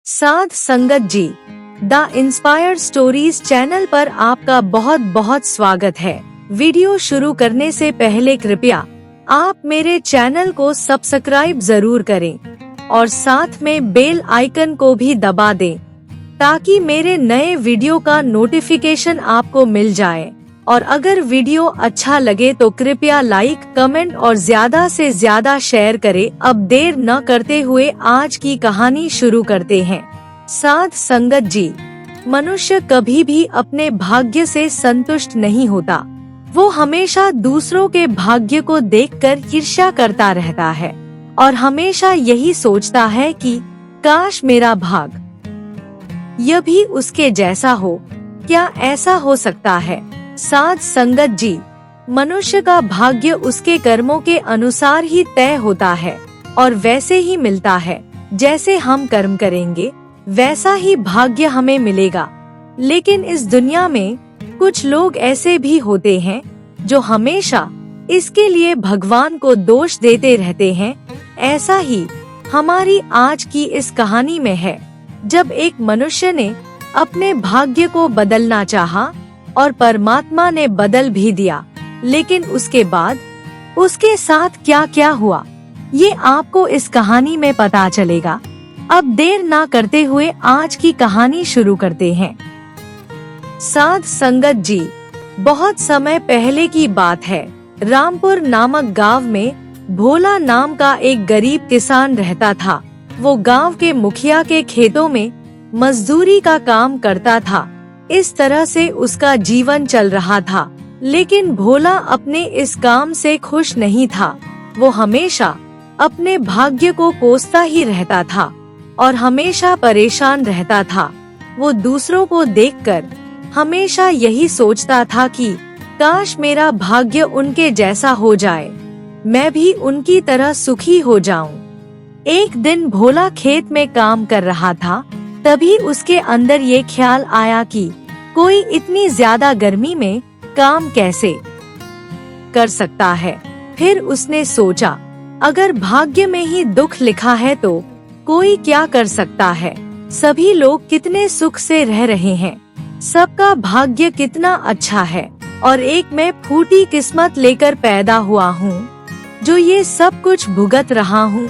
साध संगत जी, the inspired stories channel पर आपका बहुत बहुत स्वागत है। वीडियो शुरू करने से पहले कृपया आप मेरे चैनल को सब्सक्राइब जरूर करें और साथ में बेल आइकन को भी दबा दें ताकि मेरे नए वीडियो का नोटिफिकेशन आपको मिल जाए। और अगर वीडियो अच्छा लगे तो कृपया लाइक, कमेंट और ज्यादा से ज्यादा शेयर करें। अब देर न करते हुए आज की कहानी शुरू करते हैं। साध संगत जी, मनुष्य कभी भी अपने भाग्य से संतुष्ट नहीं होता। वो हमेशा दूसरों के भाग्य को देखकर ईर्ष्या करता रहता है और हमेशा यही सोचता है कि काश मेरा भाग यह भी उसके जैसा हो। क्या ऐसा हो सकता है? साध संगत जी, मनुष्य का भाग्य उसके कर्मों के अनुसार ही तय होता है और वैसे ही मिलता है। जैसे हम कर्म करेंगे वैसा ही भाग्य हमें मिलेगा। लेकिन इस दुनिया में कुछ लोग ऐसे भी होते हैं जो हमेशा इसके लिए भगवान को दोष देते रहते हैं। ऐसा ही हमारी आज की इस कहानी में है, जब एक मनुष्य ने अपने भाग्य को बदलना चाहा और परमात्मा ने बदल भी दिया। लेकिन उसके बाद उसके साथ क्या क्या हुआ, ये आपको इस कहानी में पता चलेगा। अब देर ना करते हुए आज की कहानी शुरू करते हैं। साध संगत जी, बहुत समय पहले की बात है। रामपुर नामक गांव में भोला नाम का एक गरीब किसान रहता था। वो गांव के मुखिया के खेतों में मजदूरी का काम करता था। इस तरह से उसका जीवन चल रहा था। लेकिन भोला अपने इस काम से खुश नहीं था। वो हमेशा अपने भाग्य को कोसता ही रहता था और हमेशा परेशान रहता था। वो दूसरों को देखकर हमेशा यही सोचता था कि काश मेरा भाग्य उनके जैसा हो जाए, मैं भी उनकी तरह सुखी हो जाऊं। एक दिन भोला खेत में काम कर रहा था। तभी उसके अंदर ये ख्याल आया कि कोई इतनी ज्यादा गर्मी में काम कैसे कर सकता है। फिर उसने सोचा, अगर भाग्य में ही दुख लिखा है तो कोई क्या कर सकता है। सभी लोग कितने सुख से रह रहे हैं, सबका भाग्य कितना अच्छा है और एक मैं फूटी किस्मत लेकर पैदा हुआ हूँ जो ये सब कुछ भुगत रहा हूँ।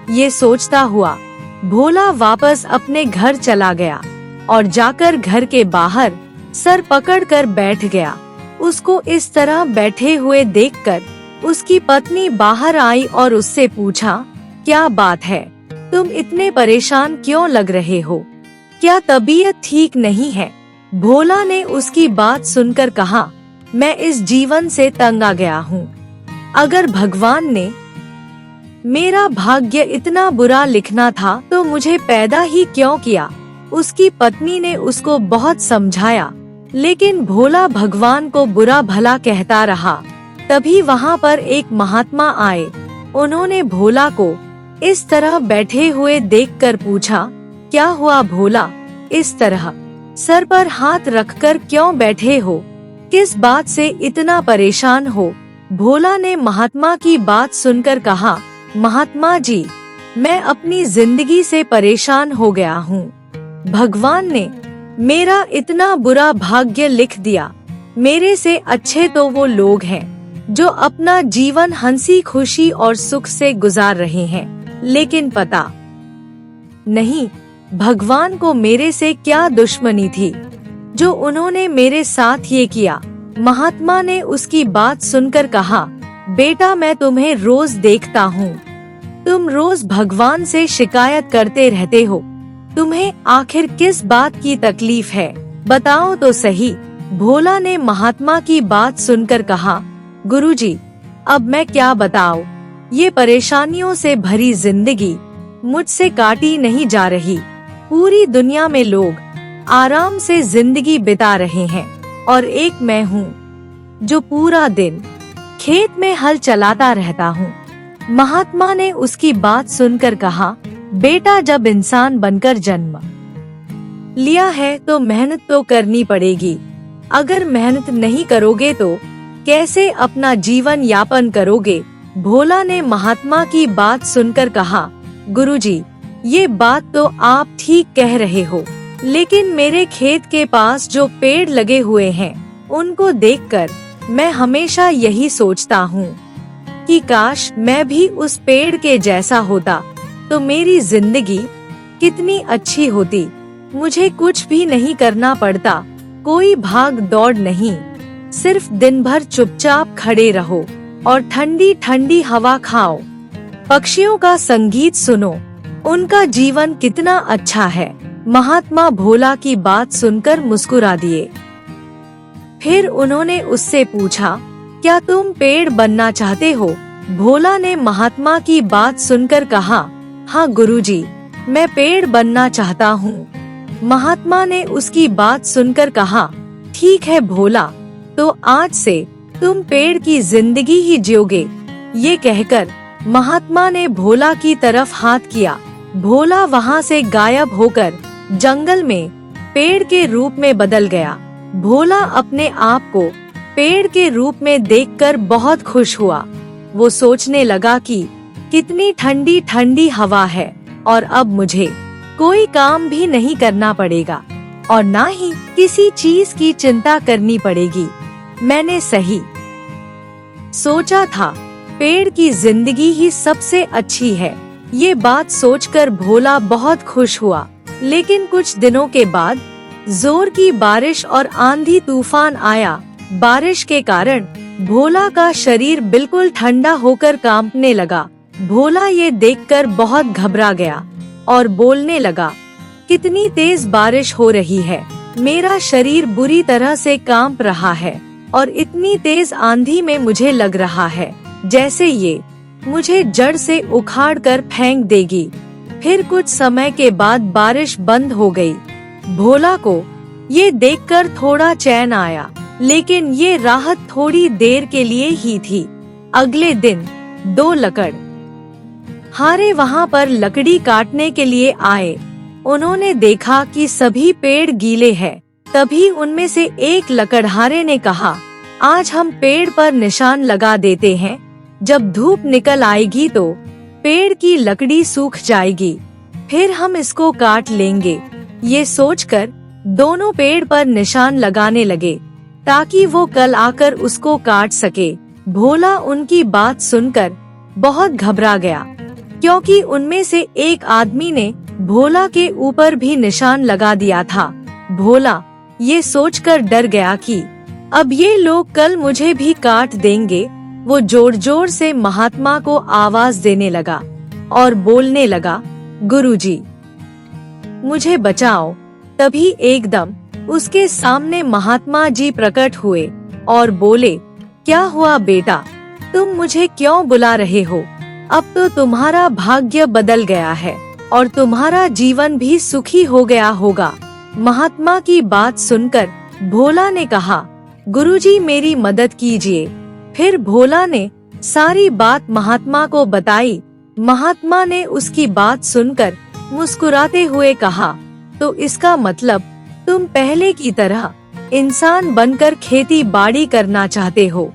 ये सोचता हुआ भोला वापस अपने घर चला गया और जाकर घर के बाहर सर पकड़कर बैठ गया। उसको इस तरह बैठे हुए देखकर उसकी पत्नी बाहर आई और उससे पूछा, क्या बात है, तुम इतने परेशान क्यों लग रहे हो? क्या तबीयत ठीक नहीं है? भोला ने उसकी बात सुनकर कहा, मैं इस जीवन से तंग आ गया हूँ। अगर भगवान ने मेरा भाग्य इतना बुरा लिखना था तो मुझे पैदा ही क्यों किया? उसकी पत्नी ने उसको बहुत समझाया, लेकिन भोला भगवान को बुरा भला कहता रहा। तभी वहाँ पर एक महात्मा आए। उन्होंने भोला को इस तरह बैठे हुए देखकर पूछा, क्या हुआ भोला, इस तरह सर पर हाथ रखकर क्यों बैठे हो? किस बात से इतना परेशान हो? भोला ने महात्मा की बात सुनकर कहा, महात्मा जी, मैं अपनी जिंदगी से परेशान हो गया हूँ। भगवान ने मेरा इतना बुरा भाग्य लिख दिया। मेरे से अच्छे तो वो लोग हैं जो अपना जीवन हंसी खुशी और सुख से गुजार रहे हैं। लेकिन पता नहीं भगवान को मेरे से क्या दुश्मनी थी जो उन्होंने मेरे साथ ये किया। महात्मा ने उसकी बात सुनकर कहा, बेटा, मैं तुम्हें रोज देखता हूँ। तुम रोज भगवान से शिकायत करते रहते हो। तुम्हें आखिर किस बात की तकलीफ है, बताओ तो सही। भोला ने महात्मा की बात सुनकर कहा, गुरुजी, अब मैं क्या बताऊं? ये परेशानियों से भरी जिंदगी मुझसे काटी नहीं जा रही। पूरी दुनिया में लोग आराम से जिंदगी बिता रहे हैं और एक मैं हूँ जो पूरा दिन खेत में हल चलाता रहता हूँ। महात्मा ने उसकी बात सुनकर कहा, बेटा, जब इंसान बनकर जन्म लिया है तो मेहनत तो करनी पड़ेगी। अगर मेहनत नहीं करोगे तो कैसे अपना जीवन यापन करोगे? भोला ने महात्मा की बात सुनकर कहा, गुरुजी, ये बात तो आप ठीक कह रहे हो, लेकिन मेरे खेत के पास जो पेड़ लगे हुए हैं, उनको देखकर मैं हमेशा यही सोचता हूँ कि काश मैं भी उस पेड़ के जैसा होता तो मेरी जिंदगी कितनी अच्छी होती। मुझे कुछ भी नहीं करना पड़ता, कोई भाग दौड़ नहीं, सिर्फ दिन भर चुपचाप खड़े रहो और ठंडी ठंडी हवा खाओ, पक्षियों का संगीत सुनो, उनका जीवन कितना अच्छा है। महात्मा भोला की बात सुनकर मुस्कुरा दिए। फिर उन्होंने उससे पूछा, क्या तुम पेड़ बनना चाहते हो? भोला ने महात्मा की बात सुनकर कहा, हाँ गुरुजी, मैं पेड़ बनना चाहता हूँ। महात्मा ने उसकी बात सुनकर कहा, ठीक है भोला, तो आज से तुम पेड़ की जिंदगी ही जियोगे। ये कहकर महात्मा ने भोला की तरफ हाथ किया। भोला वहाँ से गायब होकर जंगल में पेड़ के रूप में बदल गया। भोला अपने आप को पेड़ के रूप में देखकर बहुत खुश हुआ। वो सोचने लगा कि कितनी ठंडी ठंडी हवा है और अब मुझे कोई काम भी नहीं करना पड़ेगा और ना ही किसी चीज की चिंता करनी पड़ेगी। मैंने सही सोचा था, पेड़ की जिंदगी ही सबसे अच्छी है। ये बात सोचकर भोला बहुत खुश हुआ। लेकिन कुछ दिनों के बाद जोर की बारिश और आंधी तूफान आया। बारिश के कारण भोला का शरीर बिल्कुल ठंडा होकर कांपने लगा। भोला ये देखकर बहुत घबरा गया और बोलने लगा, कितनी तेज बारिश हो रही है, मेरा शरीर बुरी तरह से कांप रहा है और इतनी तेज आंधी में मुझे लग रहा है जैसे ये मुझे जड़ से उखाड़ कर फेंक देगी। फिर कुछ समय के बाद बारिश बंद हो गई। भोला को ये देखकर थोड़ा चैन आया, लेकिन ये राहत थोड़ी देर के लिए ही थी। अगले दिन दो लकड़हारे वहाँ पर लकड़ी काटने के लिए आए। उन्होंने देखा कि सभी पेड़ गीले हैं। तभी उनमें से एक लकड़हारे ने कहा, आज हम पेड़ पर निशान लगा देते हैं, जब धूप निकल आएगी तो पेड़ की लकड़ी सूख जाएगी, फिर हम इसको काट लेंगे। ये सोचकर दोनों पेड़ पर निशान लगाने लगे ताकि वो कल आकर उसको काट सके। भोला उनकी बात सुनकर बहुत घबरा गया, क्योंकि उनमें से एक आदमी ने भोला के ऊपर भी निशान लगा दिया था। भोला ये सोचकर डर गया कि अब ये लोग कल मुझे भी काट देंगे। वो जोर जोर से महात्मा को आवाज देने लगा और बोलने लगा, गुरुजी, मुझे बचाओ। तभी एकदम उसके सामने महात्मा जी प्रकट हुए और बोले, क्या हुआ बेटा, तुम मुझे क्यों बुला रहे हो? अब तो तुम्हारा भाग्य बदल गया है और तुम्हारा जीवन भी सुखी हो गया होगा। महात्मा की बात सुनकर भोला ने कहा, गुरुजी मेरी मदद कीजिए। फिर भोला ने सारी बात महात्मा को बताई। महात्मा ने उसकी बात सुनकर मुस्कुराते हुए कहा, तो इसका मतलब तुम पहले की तरह इंसान बनकर खेती बाड़ी करना चाहते हो?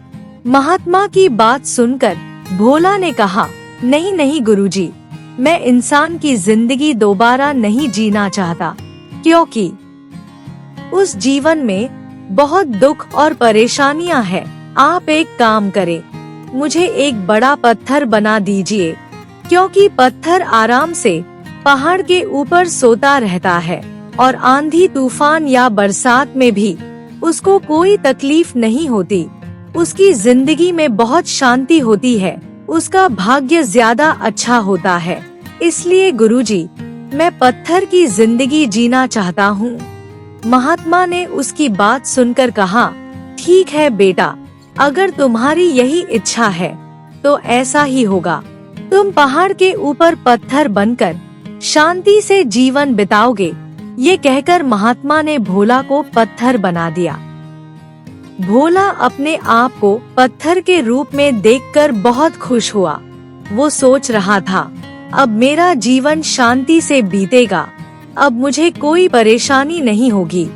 महात्मा की बात सुनकर भोला ने कहा, नहीं नहीं गुरुजी, मैं इंसान की जिंदगी दोबारा नहीं जीना चाहता, क्योंकि उस जीवन में बहुत दुख और परेशानियां हैं। आप एक काम करें, मुझे एक बड़ा पत्थर बना दीजिए, क्योंकि पत्थर आराम से पहाड़ के ऊपर सोता रहता है और आंधी तूफान या बरसात में भी उसको कोई तकलीफ नहीं होती। उसकी जिंदगी में बहुत शांति होती है, उसका भाग्य ज्यादा अच्छा होता है। इसलिए गुरुजी, मैं पत्थर की जिंदगी जीना चाहता हूँ। महात्मा ने उसकी बात सुनकर कहा, ठीक है बेटा, अगर तुम्हारी यही इच्छा है तो ऐसा ही होगा। तुम पहाड़ के ऊपर पत्थर बनकर शांति से जीवन बिताओगे। ये कहकर महात्मा ने भोला को पत्थर बना दिया। भोला अपने आप को पत्थर के रूप में देखकर बहुत खुश हुआ। वो सोच रहा था, अब मेरा जीवन शांति से बीतेगा, अब मुझे कोई परेशानी नहीं होगी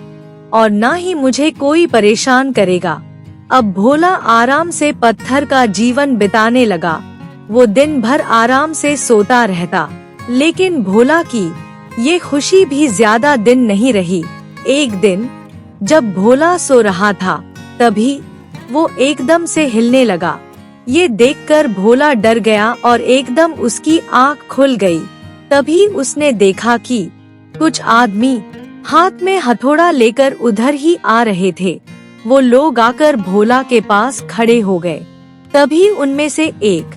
और ना ही मुझे कोई परेशान करेगा। अब भोला आराम से पत्थर का जीवन बिताने लगा। वो दिन भर आराम से सोता रहता लेकिन भोला की ये खुशी भी ज्यादा दिन नहीं रही। एक दिन जब भोला सो रहा था, तभी वो एकदम से हिलने लगा। ये देखकर भोला डर गया और एकदम उसकी आँख खुल गई। तभी उसने देखा कि कुछ आदमी हाथ में हथौड़ा लेकर उधर ही आ रहे थे। वो लोग आकर भोला के पास खड़े हो गए। तभी उनमें से एक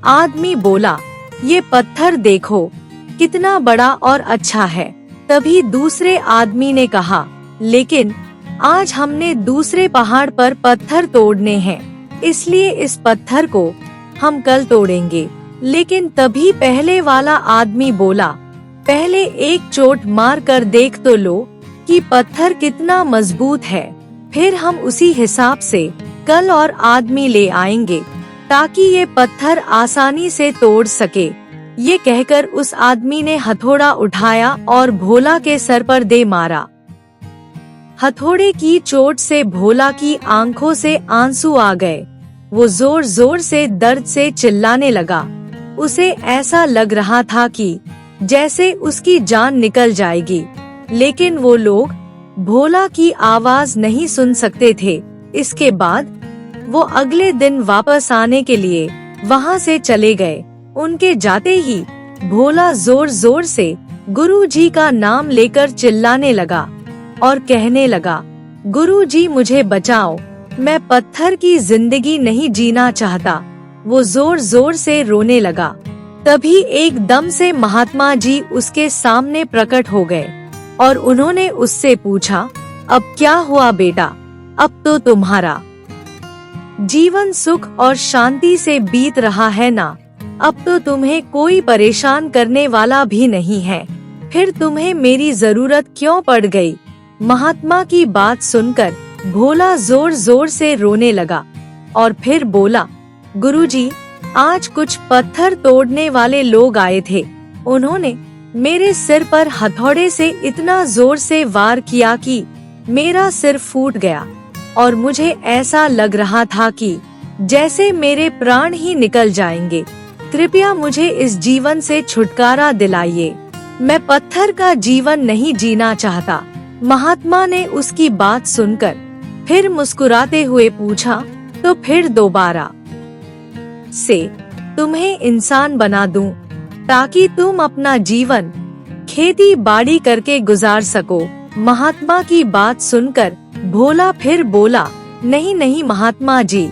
आदमी बोला, ये पत्थर देखो कितना बड़ा और अच्छा है। तभी दूसरे आदमी ने कहा, लेकिन आज हमने दूसरे पहाड़ पर पत्थर तोड़ने हैं, इसलिए इस पत्थर को हम कल तोड़ेंगे। लेकिन तभी पहले वाला आदमी बोला, पहले एक चोट मार कर देख तो लो कि पत्थर कितना मजबूत है, फिर हम उसी हिसाब से कल और आदमी ले आएंगे ताकि ये पत्थर आसानी से तोड़ सके। ये कहकर उस आदमी ने हथौड़ा उठाया और भोला के सर पर दे मारा। हथौड़े की चोट से भोला की आंखों से आंसू आ गए। वो जोर जोर से दर्द से चिल्लाने लगा। उसे ऐसा लग रहा था कि जैसे उसकी जान निकल जाएगी, लेकिन वो लोग भोला की आवाज नहीं सुन सकते थे। इसके बाद वो अगले दिन वापस आने के लिए वहाँ से चले गए। उनके जाते ही भोला जोर जोर से गुरुजी का नाम लेकर चिल्लाने लगा और कहने लगा, गुरुजी मुझे बचाओ, मैं पत्थर की जिंदगी नहीं जीना चाहता। वो जोर जोर से रोने लगा। तभी एकदम से महात्मा जी उसके सामने प्रकट हो गए और उन्होंने उससे पूछा, अब क्या हुआ बेटा? अब तो तुम्हारा जीवन सुख और शांति से बीत रहा है ना? अब तो तुम्हें कोई परेशान करने वाला भी नहीं है, फिर तुम्हें मेरी जरूरत क्यों पड़ गई? महात्मा की बात सुनकर भोला जोर जोर से रोने लगा और फिर बोला, गुरुजी, आज कुछ पत्थर तोड़ने वाले लोग आए थे। उन्होंने मेरे सिर पर हथौड़े से इतना जोर से वार किया कि मेरा सिर फूट गया और मुझे ऐसा लग रहा था कि जैसे मेरे प्राण ही निकल जाएंगे। कृपया मुझे इस जीवन से छुटकारा दिलाइए, मैं पत्थर का जीवन नहीं जीना चाहता। महात्मा ने उसकी बात सुनकर फिर मुस्कुराते हुए पूछा, तो फिर दोबारा से तुम्हें इंसान बना दूं ताकि तुम अपना जीवन खेती बाड़ी करके गुजार सको। महात्मा की बात सुनकर भोला फिर बोला, नहीं नहीं महात्मा जी,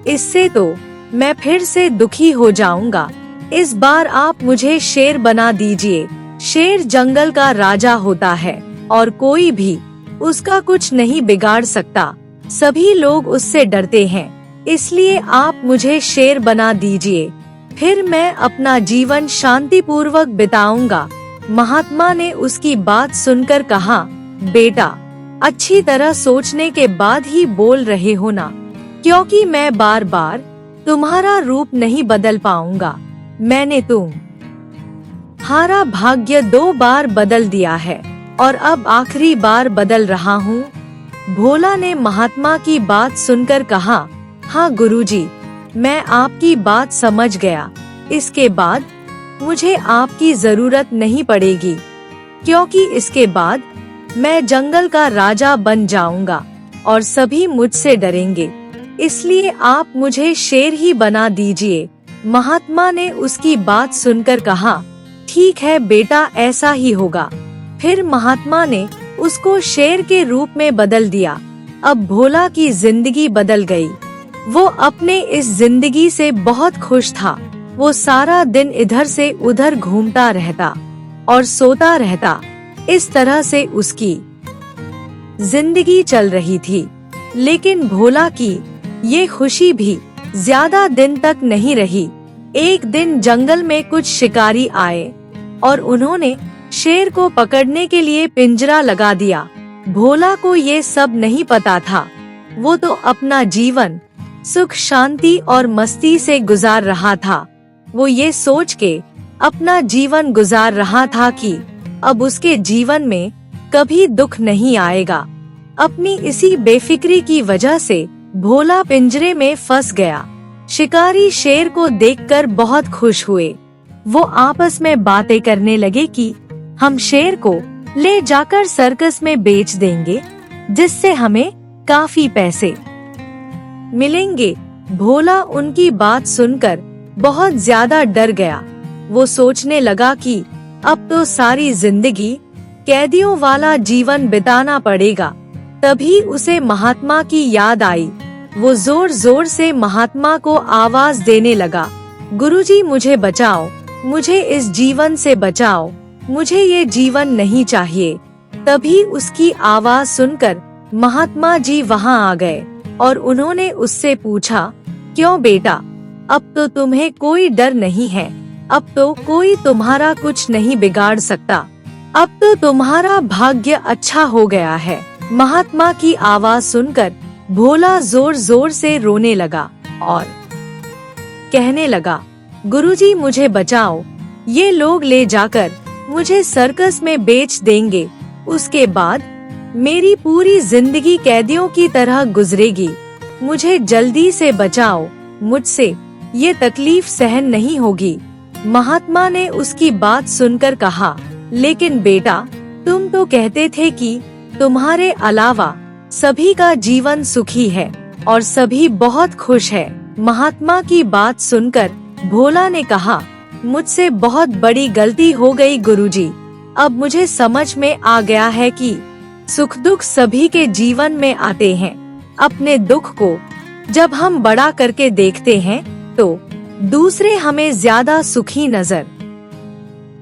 इससे तो मैं फिर से दुखी हो जाऊंगा। इस बार आप मुझे शेर बना दीजिए। शेर जंगल का राजा होता है और कोई भी उसका कुछ नहीं बिगाड़ सकता। सभी लोग उससे डरते हैं, इसलिए आप मुझे शेर बना दीजिए, फिर मैं अपना जीवन शांति पूर्वक बिताऊंगा। महात्मा ने उसकी बात सुनकर कहा, बेटा, अच्छी तरह सोचने के बाद ही बोल रहे हो ना, क्योंकि मैं बार बार तुम्हारा रूप नहीं बदल पाऊंगा। मैंने तुम्हारा भाग्य 2 बार बदल दिया है और अब आखिरी बार बदल रहा हूँ। भोला ने महात्मा की बात सुनकर कहा, हाँ गुरुजी, मैं आपकी बात समझ गया। इसके बाद मुझे आपकी जरूरत नहीं पड़ेगी, क्योंकि इसके बाद मैं जंगल का राजा बन जाऊंगा और सभी मुझसे डरेंगे, इसलिए आप मुझे शेर ही बना दीजिए। महात्मा ने उसकी बात सुनकर कहा, ठीक है बेटा, ऐसा ही होगा। फिर महात्मा ने उसको शेर के रूप में बदल दिया। अब भोला की जिंदगी बदल गई। वो अपने इस जिंदगी से बहुत खुश था। वो सारा दिन इधर से उधर घूमता रहता और सोता रहता। इस तरह से उसकी जिंदगी चल रही थी। लेकिन भोला की ये खुशी भी ज्यादा दिन तक नहीं रही। एक दिन जंगल में कुछ शिकारी आए और उन्होंने शेर को पकड़ने के लिए पिंजरा लगा दिया। भोला को ये सब नहीं पता था। वो तो अपना जीवन सुख शांति और मस्ती से गुजार रहा था। वो ये सोच के अपना जीवन गुजार रहा था कि अब उसके जीवन में कभी दुख नहीं आएगा। अपनी इसी बेफिक्री की वजह से भोला पिंजरे में फंस गया। शिकारी शेर को देखकर बहुत खुश हुए। वो आपस में बातें करने लगे कि हम शेर को ले जाकर सर्कस में बेच देंगे, जिससे हमें काफी पैसे मिलेंगे। भोला उनकी बात सुनकर बहुत ज्यादा डर गया। वो सोचने लगा कि अब तो सारी जिंदगी कैदियों वाला जीवन बिताना पड़ेगा। तभी उसे महात्मा की याद आई। वो जोर जोर से महात्मा को आवाज देने लगा, गुरुजी मुझे बचाओ, मुझे इस जीवन से बचाओ, मुझे ये जीवन नहीं चाहिए। तभी उसकी आवाज सुनकर महात्मा जी वहां आ गए और उन्होंने उससे पूछा, क्यों बेटा, अब तो तुम्हें कोई डर नहीं है, अब तो कोई तुम्हारा कुछ नहीं बिगाड़ सकता, अब तो तुम्हारा भाग्य अच्छा हो गया है। महात्मा की आवाज सुनकर भोला जोर जोर से रोने लगा और कहने लगा, गुरुजी मुझे बचाओ, ये लोग ले जाकर मुझे सर्कस में बेच देंगे, उसके बाद मेरी पूरी जिंदगी कैदियों की तरह गुजरेगी, मुझे जल्दी से बचाओ, मुझसे ये तकलीफ सहन नहीं होगी। महात्मा ने उसकी बात सुनकर कहा, लेकिन बेटा, तुम तो कहते थे कि तुम्हारे अलावा सभी का जीवन सुखी है और सभी बहुत खुश है। महात्मा की बात सुनकर भोला ने कहा, मुझसे बहुत बड़ी गलती हो गई गुरुजी, अब मुझे समझ में आ गया है कि सुख दुख सभी के जीवन में आते हैं। अपने दुख को जब हम बड़ा करके देखते हैं तो दूसरे हमें ज्यादा सुखी नजर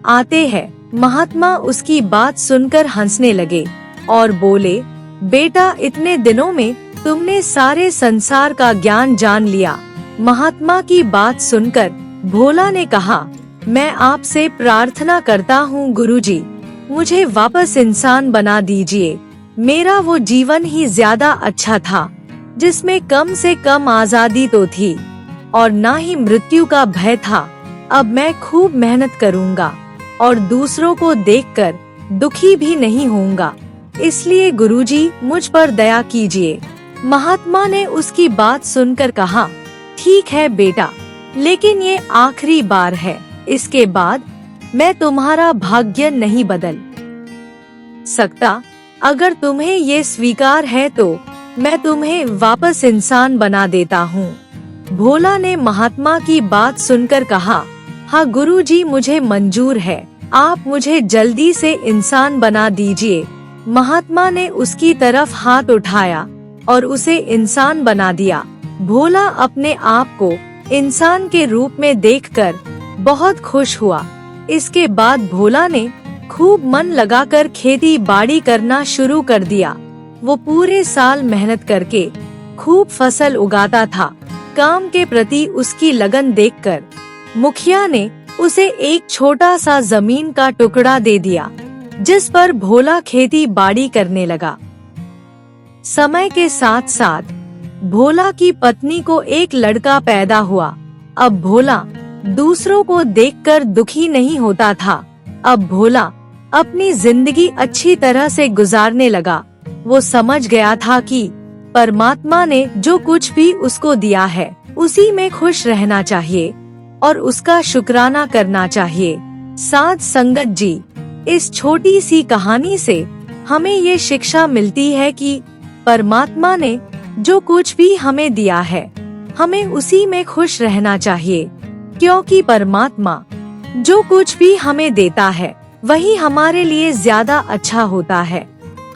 आते हैं। महात्मा उसकी बात सुनकर हंसने लगे और बोले, बेटा इतने दिनों में तुमने सारे संसार का ज्ञान जान लिया। महात्मा की बात सुनकर भोला ने कहा, मैं आपसे प्रार्थना करता हूँ गुरुजी, मुझे वापस इंसान बना दीजिए। मेरा वो जीवन ही ज्यादा अच्छा था, जिसमें कम से कम आजादी तो थी और ना ही मृत्यु का भय था। अब मैं खूब मेहनत करूँगा और दूसरों को देखकर दुखी भी नहीं होऊंगा, इसलिए गुरुजी मुझ पर दया कीजिए। महात्मा ने उसकी बात सुनकर कहा, ठीक है बेटा, लेकिन ये आखिरी बार है, इसके बाद मैं तुम्हारा भाग्य नहीं बदल सकता। अगर तुम्हें ये स्वीकार है तो मैं तुम्हें वापस इंसान बना देता हूँ। भोला ने महात्मा की बात सुनकर कहा, हाँ गुरुजी मुझे मंजूर है, आप मुझे जल्दी से इंसान बना दीजिए। महात्मा ने उसकी तरफ हाथ उठाया और उसे इंसान बना दिया। भोला अपने आप को इंसान के रूप में देखकर बहुत खुश हुआ। इसके बाद भोला ने खूब मन लगाकर खेती बाड़ी करना शुरू कर दिया। वो पूरे साल मेहनत करके खूब फसल उगाता था। काम के प्रति उसकी लगन देखकर मुखिया ने उसे एक छोटा सा जमीन का टुकड़ा दे दिया, जिस पर भोला खेती बाड़ी करने लगा। समय के साथ साथ भोला की पत्नी को एक लड़का पैदा हुआ। अब भोला दूसरों को देखकर दुखी नहीं होता था। अब भोला अपनी जिंदगी अच्छी तरह से गुजारने लगा। वो समझ गया था कि परमात्मा ने जो कुछ भी उसको दिया है उसी में खुश रहना चाहिए और उसका शुक्राना करना चाहिए। साध संगत जी, इस छोटी सी कहानी से हमें ये शिक्षा मिलती है कि परमात्मा ने जो कुछ भी हमें दिया है हमें उसी में खुश रहना चाहिए, क्योंकि परमात्मा जो कुछ भी हमें देता है वही हमारे लिए ज्यादा अच्छा होता है।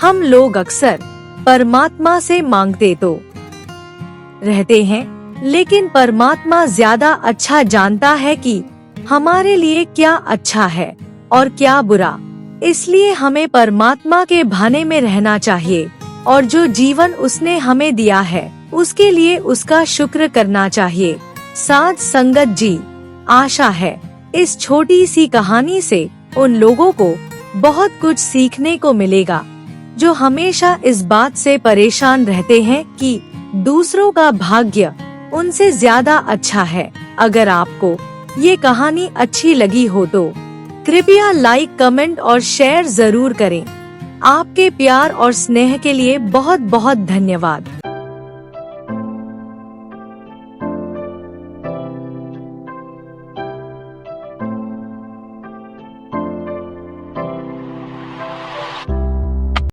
हम लोग अक्सर परमात्मा से मांगते तो रहते हैं, लेकिन परमात्मा ज्यादा अच्छा जानता है कि हमारे लिए क्या अच्छा है और क्या बुरा। इसलिए हमें परमात्मा के भाने में रहना चाहिए और जो जीवन उसने हमें दिया है उसके लिए उसका शुक्र करना चाहिए। साध संगत जी, आशा है इस छोटी सी कहानी से उन लोगों को बहुत कुछ सीखने को मिलेगा जो हमेशा इस बात से परेशान रहते हैं कि दूसरों का भाग्य उनसे ज्यादा अच्छा है। अगर आपको ये कहानी अच्छी लगी हो तो कृपया लाइक, कमेंट और शेयर जरूर करें। आपके प्यार और स्नेह के लिए बहुत बहुत धन्यवाद।